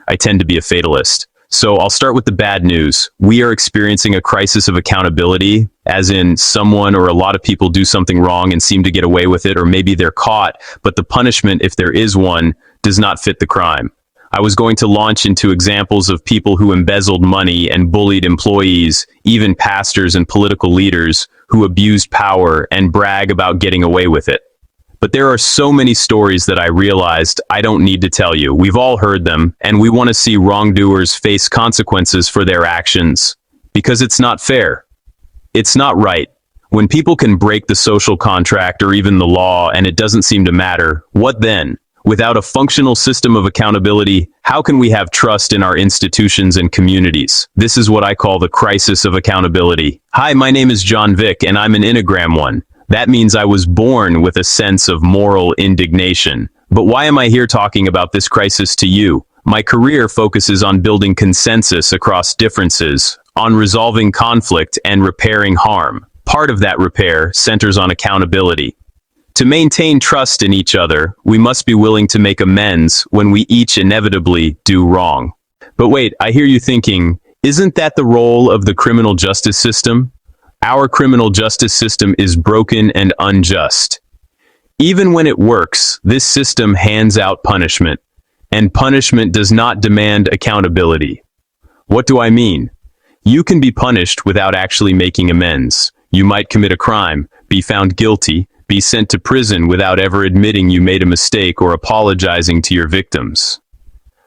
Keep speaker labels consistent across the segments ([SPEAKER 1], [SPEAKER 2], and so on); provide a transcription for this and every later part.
[SPEAKER 1] I tend to be a fatalist. So I'll start with the bad news. We are experiencing a crisis of accountability, as in someone or a lot of people do something wrong and seem to get away with it, or maybe they're caught, but the punishment, if there is one, does not fit the crime. I was going to launch into examples of people who embezzled money and bullied employees, even pastors and political leaders who abused power and brag about getting away with it. But there are so many stories that I realized I don't need to tell you. We've all heard them, and we want to see wrongdoers face consequences for their actions. Because it's not fair. It's not right. When people can break the social contract or even the law and it doesn't seem to matter, what then? Without a functional system of accountability, how can we have trust in our institutions and communities? This is what I call the crisis of accountability. Hi, my name is John Vick, and I'm an Enneagram 1. That means I was born with a sense of moral indignation. But why am I here talking about this crisis to you? My career focuses on building consensus across differences, on resolving conflict and repairing harm. Part of that repair centers on accountability. To maintain trust in each other, we must be willing to make amends when we each inevitably do wrong. But wait, I hear you thinking, isn't that the role of the criminal justice system? Our criminal justice system is broken and unjust. Even when it works, this system hands out punishment, and punishment does not demand accountability. What do I mean? You can be punished without actually making amends. You might commit a crime, be found guilty, be sent to prison without ever admitting you made a mistake or apologizing to your victims.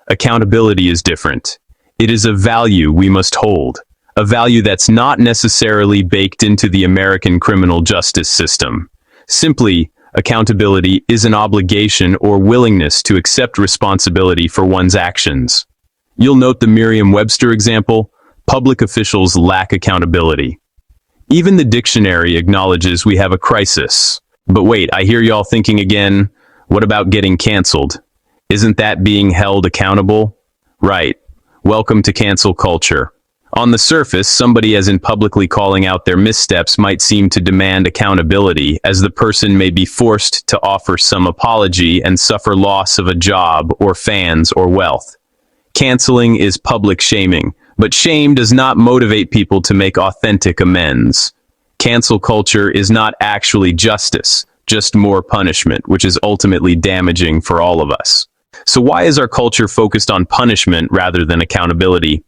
[SPEAKER 1] Accountability is different. It is a value we must hold. A value that's not necessarily baked into the American criminal justice system. Simply, accountability is an obligation or willingness to accept responsibility for one's actions. You'll note the Merriam-Webster example, public officials lack accountability. Even the dictionary acknowledges we have a crisis. But wait, I hear y'all thinking again, what about getting canceled? Isn't that being held accountable? Right. Welcome to cancel culture. On the surface, somebody as in publicly calling out their missteps might seem to demand accountability, as the person may be forced to offer some apology and suffer loss of a job or fans or wealth. Canceling is public shaming, but shame does not motivate people to make authentic amends. Cancel culture is not actually justice, just more punishment, which is ultimately damaging for all of us. So why is our culture focused on punishment rather than accountability?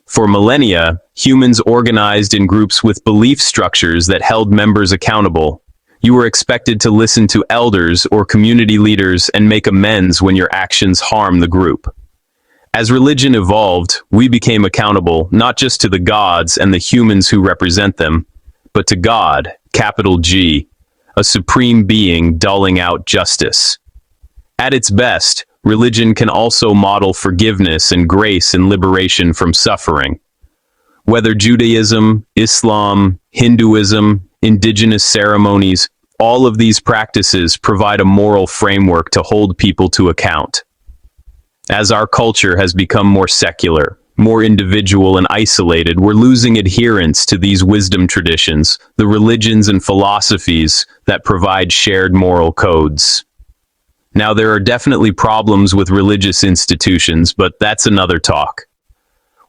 [SPEAKER 1] For millennia, humans organized in groups with belief structures that held members accountable. You were expected to listen to elders or community leaders and make amends when your actions harm the group. As religion evolved, we became accountable not just to the gods and the humans who represent them, but to God, capital G, a supreme being doling out justice. At its best, religion can also model forgiveness and grace and liberation from suffering. Whether Judaism, Islam, Hinduism, indigenous ceremonies, all of these practices provide a moral framework to hold people to account. As our culture has become more secular, more individual and isolated, we're losing adherence to these wisdom traditions, the religions and philosophies that provide shared moral codes. Now, there are definitely problems with religious institutions, but that's another talk.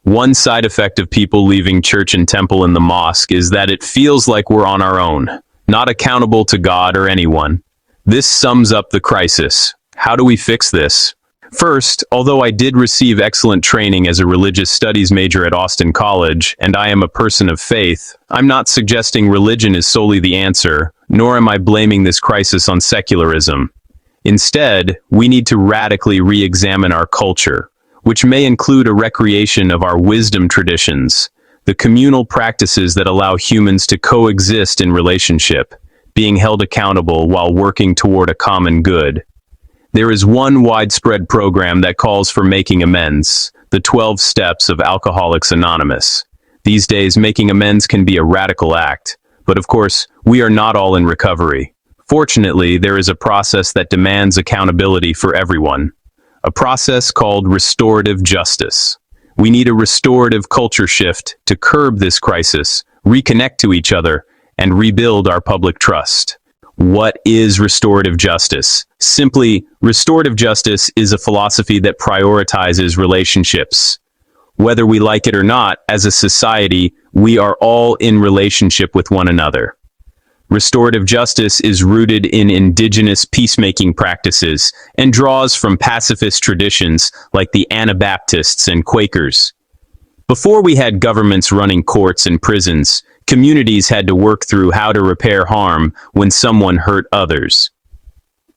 [SPEAKER 1] One side effect of people leaving church and temple and the mosque is that it feels like we're on our own, not accountable to God or anyone. This sums up the crisis. How do we fix this? First, although I did receive excellent training as a religious studies major at Austin College, and I am a person of faith, I'm not suggesting religion is solely the answer, nor am I blaming this crisis on secularism. Instead, we need to radically re-examine our culture, which may include a recreation of our wisdom traditions, the communal practices that allow humans to coexist in relationship, being held accountable while working toward a common good. There is one widespread program that calls for making amends, the 12 Steps of Alcoholics Anonymous. These days, making amends can be a radical act, but of course, we are not all in recovery. Fortunately, there is a process that demands accountability for everyone, a process called restorative justice. We need a restorative culture shift to curb this crisis, reconnect to each other, and rebuild our public trust. What is restorative justice? Simply, restorative justice is a philosophy that prioritizes relationships. Whether we like it or not, as a society, we are all in relationship with one another. Restorative justice is rooted in indigenous peacemaking practices and draws from pacifist traditions like the Anabaptists and Quakers. Before we had governments running courts and prisons, communities had to work through how to repair harm when someone hurt others.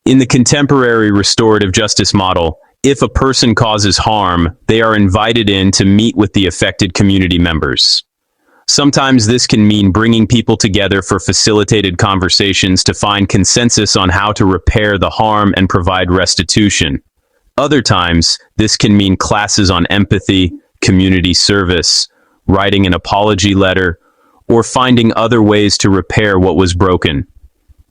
[SPEAKER 1] In the contemporary restorative justice model, if a person causes harm, they are invited in to meet with the affected community members. Sometimes this can mean bringing people together for facilitated conversations to find consensus on how to repair the harm and provide restitution. Other times, this can mean classes on empathy, community service, writing an apology letter, or finding other ways to repair what was broken.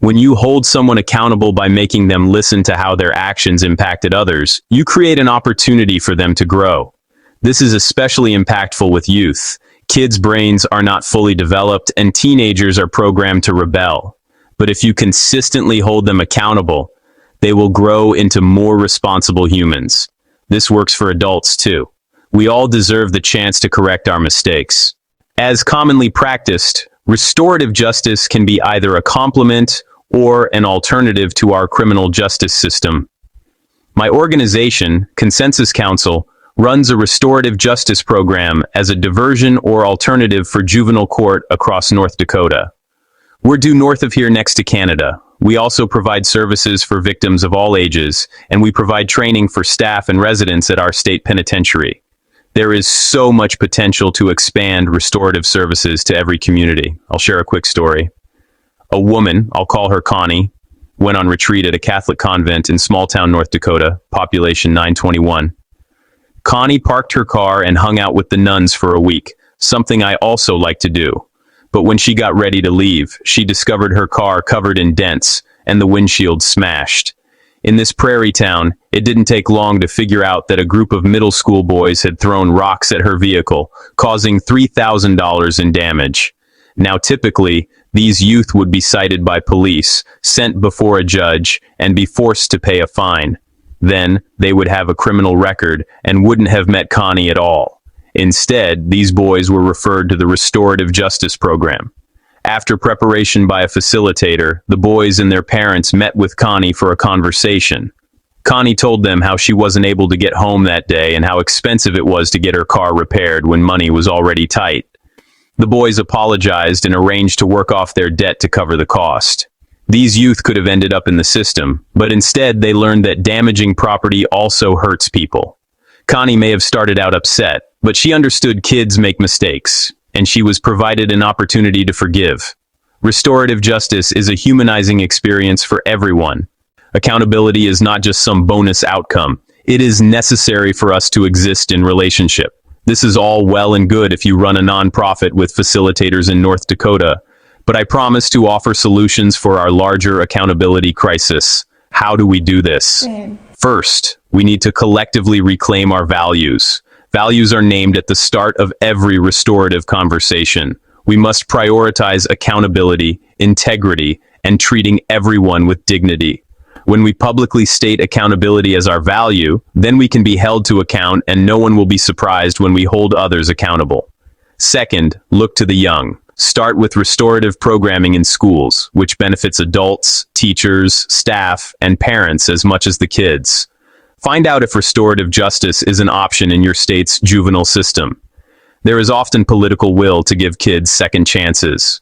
[SPEAKER 1] When you hold someone accountable by making them listen to how their actions impacted others, you create an opportunity for them to grow. This is especially impactful with youth. Kids' brains are not fully developed and teenagers are programmed to rebel. But if you consistently hold them accountable, they will grow into more responsible humans. This works for adults too. We all deserve the chance to correct our mistakes. As commonly practiced, restorative justice can be either a complement or an alternative to our criminal justice system. My organization, Consensus Council, runs a restorative justice program as a diversion or alternative for juvenile court across North Dakota. We're due north of here next to Canada. We also provide services for victims of all ages, and we provide training for staff and residents at our state penitentiary. There is so much potential to expand restorative services to every community. I'll share a quick story. A woman, I'll call her Connie, went on retreat at a Catholic convent in small-town North Dakota, population 921. Connie parked her car and hung out with the nuns for a week, something I also like to do. But when she got ready to leave, she discovered her car covered in dents and the windshield smashed. In this prairie town, it didn't take long to figure out that a group of middle school boys had thrown rocks at her vehicle, causing $3,000 in damage. Now typically, these youth would be cited by police, sent before a judge, and be forced to pay a fine. Then, they would have a criminal record and wouldn't have met Connie at all. Instead, these boys were referred to the Restorative Justice Program. After preparation by a facilitator, the boys and their parents met with Connie for a conversation. Connie told them how she wasn't able to get home that day and how expensive it was to get her car repaired when money was already tight. The boys apologized and arranged to work off their debt to cover the cost. These youth could have ended up in the system, but instead they learned that damaging property also hurts people. Connie may have started out upset, but she understood kids make mistakes, and she was provided an opportunity to forgive. Restorative justice is a humanizing experience for everyone. Accountability is not just some bonus outcome. It is necessary for us to exist in relationship. This is all well and good if you run a nonprofit with facilitators in North Dakota, but I promise to offer solutions for our larger accountability crisis. How do we do this? First, we need to collectively reclaim our values. Values are named at the start of every restorative conversation. We must prioritize accountability, integrity, and treating everyone with dignity. When we publicly state accountability as our value, then we can be held to account and no one will be surprised when we hold others accountable. Second, look to the young. Start with restorative programming in schools, which benefits adults, teachers, staff, and parents as much as the kids. Find out if restorative justice is an option in your state's juvenile system. There is often political will to give kids second chances.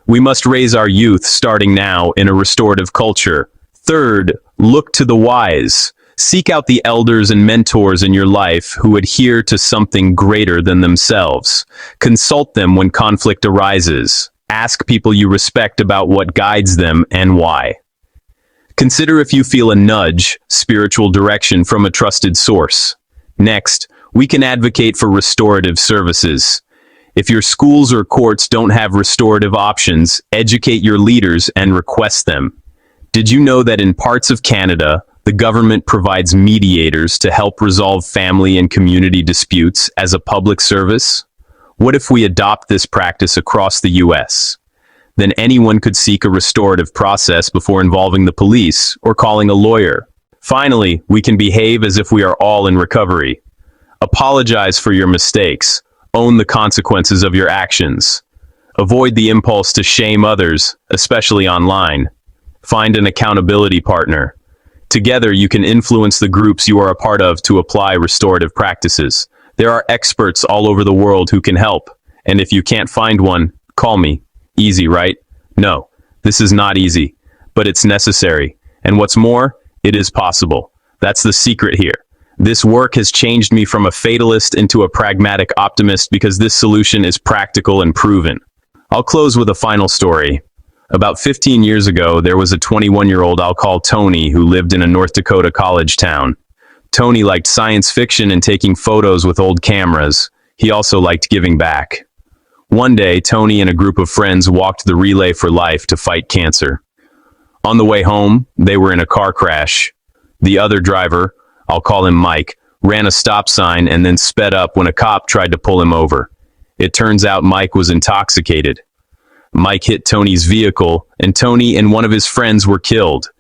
[SPEAKER 1] We must raise our youth starting now in a restorative culture. Third, look to the wise. Seek out the elders and mentors in your life who adhere to something greater than themselves. Consult them when conflict arises. Ask people you respect about what guides them and why. Consider if you feel a nudge, spiritual direction from a trusted source. Next, we can advocate for restorative services. If your schools or courts don't have restorative options, educate your leaders and request them. Did you know that in parts of Canada, the government provides mediators to help resolve family and community disputes as a public service? What if we adopt this practice across the U.S.? then anyone could seek a restorative process before involving the police or calling a lawyer. Finally, we can behave as if we are all in recovery. Apologize for your mistakes. Own the consequences of your actions. Avoid the impulse to shame others, especially online. Find an accountability partner. Together, you can influence the groups you are a part of to apply restorative practices. There are experts all over the world who can help, and if you can't find one, call me. Easy, right? No, this is not easy, but it's necessary. And what's more, it is possible. That's the secret here. This work has changed me from a fatalist into a pragmatic optimist because this solution is practical and proven. I'll close with a final story. About 15 years ago, there was a 21-year-old I'll call Tony who lived in a North Dakota college town. Tony liked science fiction and taking photos with old cameras. He also liked giving back. One day, Tony and a group of friends walked the Relay for Life to fight cancer. On the way home, they were in a car crash. The other driver, I'll call him Mike, ran a stop sign and then sped up when a cop tried to pull him over. It turns out Mike was intoxicated. Mike hit Tony's vehicle, and Tony and one of his friends were killed.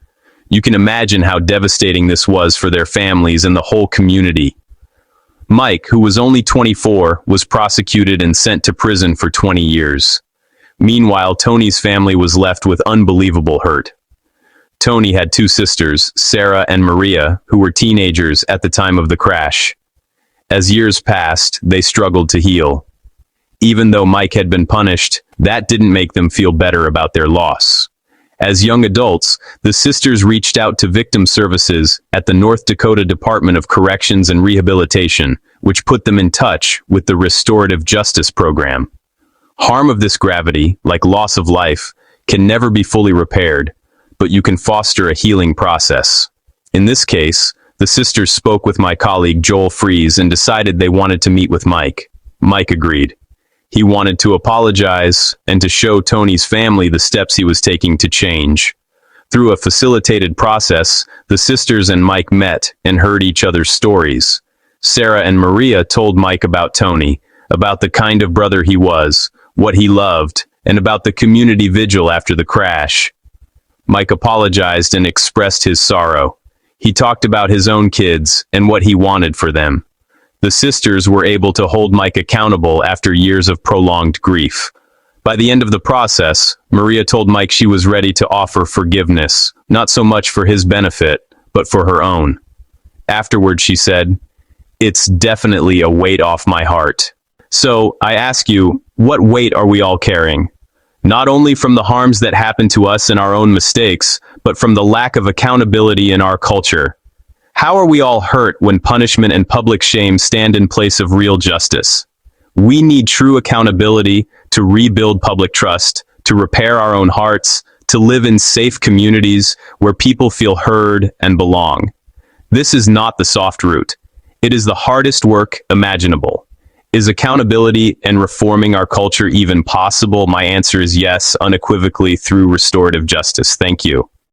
[SPEAKER 1] You can imagine how devastating this was for their families and the whole community. Mike, who was only 24, was prosecuted and sent to prison for 20 years. Meanwhile, Tony's family was left with unbelievable hurt. Tony had two sisters, Sarah and Maria, who were teenagers at the time of the crash. As years passed, they struggled to heal. Even though Mike had been punished, that didn't make them feel better about their loss. As young adults, the sisters reached out to victim services at the North Dakota Department of Corrections and Rehabilitation, which put them in touch with the Restorative Justice Program. Harm of this gravity, like loss of life, can never be fully repaired, but you can foster a healing process. In this case, the sisters spoke with my colleague Joel Fries and decided they wanted to meet with Mike. Mike agreed. He wanted to apologize and to show Tony's family the steps he was taking to change. Through a facilitated process, the sisters and Mike met and heard each other's stories. Sarah and Maria told Mike about Tony, about the kind of brother he was, what he loved, and about the community vigil after the crash. Mike apologized and expressed his sorrow. He talked about his own kids and what he wanted for them. The sisters were able to hold Mike accountable after years of prolonged grief. By the end of the process, Maria told Mike she was ready to offer forgiveness, not so much for his benefit, but for her own. Afterward, she said, "It's definitely a weight off my heart." So, I ask you, what weight are we all carrying? Not only from the harms that happen to us and our own mistakes, but from the lack of accountability in our culture. How are we all hurt when punishment and public shame stand in place of real justice? We need true accountability to rebuild public trust, to repair our own hearts, to live in safe communities where people feel heard and belong. This is not the soft route. It is the hardest work imaginable. Is accountability and reforming our culture even possible? My answer is yes, unequivocally through restorative justice. Thank you.